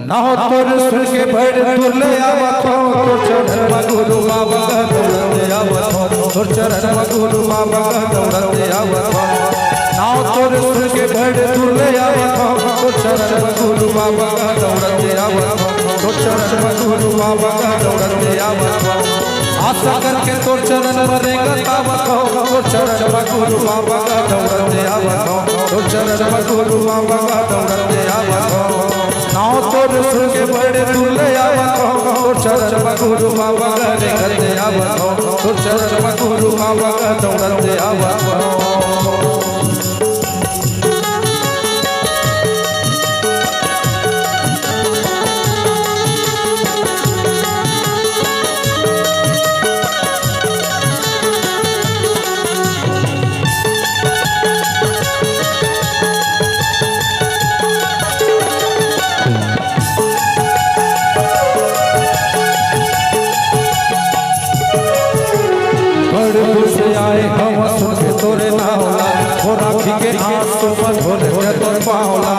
ना हो तोर सुर के भड़ तुले आवत हो तोर चरण गुरु बाबा दौड़ते आवत हो तोर चरण गुरु बाबा दौड़ते आवत हो ना हो तोर सुर के भड़ तुले आवत हो तोर चरण गुरु बाबा दौड़ते आवत हो तोर चरण गुरु बाबा दौड़ते आवत हो आशा करके तोर चरण बनेगा तावत हो तोर चरण गुरु बाबा दौड़ते आवत हो तोर चरण गुरु बाबा दौड़ते आवत हो नाव तोर सुर के बड़े तुले आवत हो तोर चरण गुरु बाबा करते आवत हो तोर चरण गुरु बाबा दौड़ते आवत हो आए हम सुन के तोरे नावला हो राखी के आंसू में धोले तोर पावला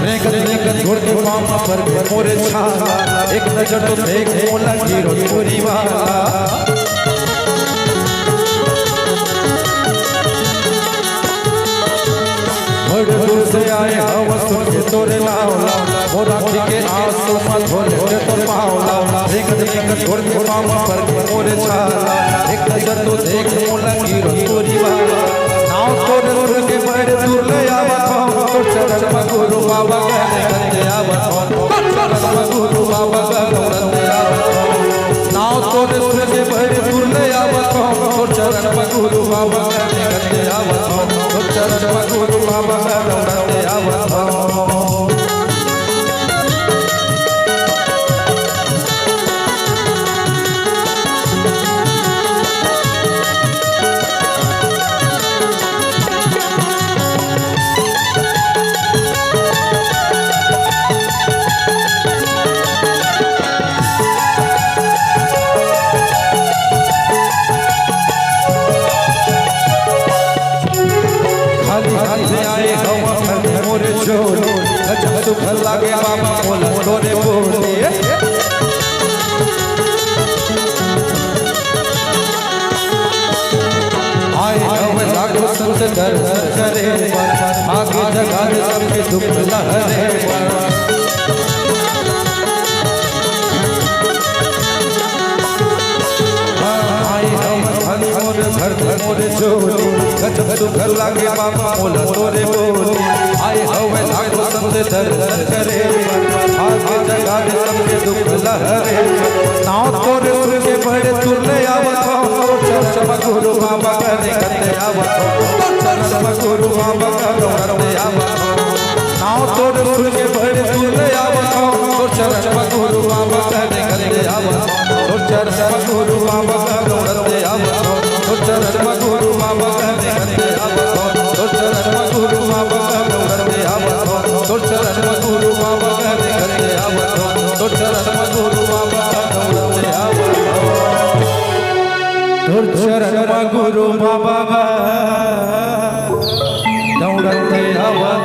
रेगत छोड़ के मामा पर मोरे छाला एक नजर तो देख मोला हीरो चोरी वाला दूर से आए हम सुन के तोरे नावला हो राखी के आंसू में धोले तोर पावला रेगत छोड़ के मामा पर मोरे छाला एक नजर तो देख मोला हीरो चोरी वाला नाव तोरे सुर के बड़े तुले आवत हो तोर चरण गुरु बाबा करते आवत हो तोर चरण गुरु बाबा दौड़ते आवत हो नाव तोरे सुर के बड़े तुले आवत हो तोर चरण गुरु बाबा करते आवत हो तोर चरण गुरु बाबा दौड़ते आवत हो मोरे चोलो अच्छा सुख लागे बाबा बोला तोरे बोले आए हम लागो संत दर्शन करे आगे जगा दे सबके दुख लहरे मोरे चोली गजब सुख लागे बाबा बोला तोरे बोली आए हवे लागो संत दर्शन करे आगे जगा दे सबके दुख लहरे नाव तोरे सुर के बड़े तुले आवत हो तोर चरण गुरु बाबा करते आवत हो तोर चरण गुरु बाबा दौड़ते आवत हो नाव तोरे सुर के बड़े तुले आवत हो तोर चरण गुरु बाबा करते आवत हो तोर चरण गुरु बाबा दौड़ते आवत हो तोर चरण गुरु बाबा करते आवत हो तोर चरण गुरु बाबा दौड़ते आवत हो तोर चरण गुरु बाबा करते आवत हो तोर चरण गुरु बाबा दौड़ते आवत हो तोर चरण गुरु बाबा दौड़ते आवत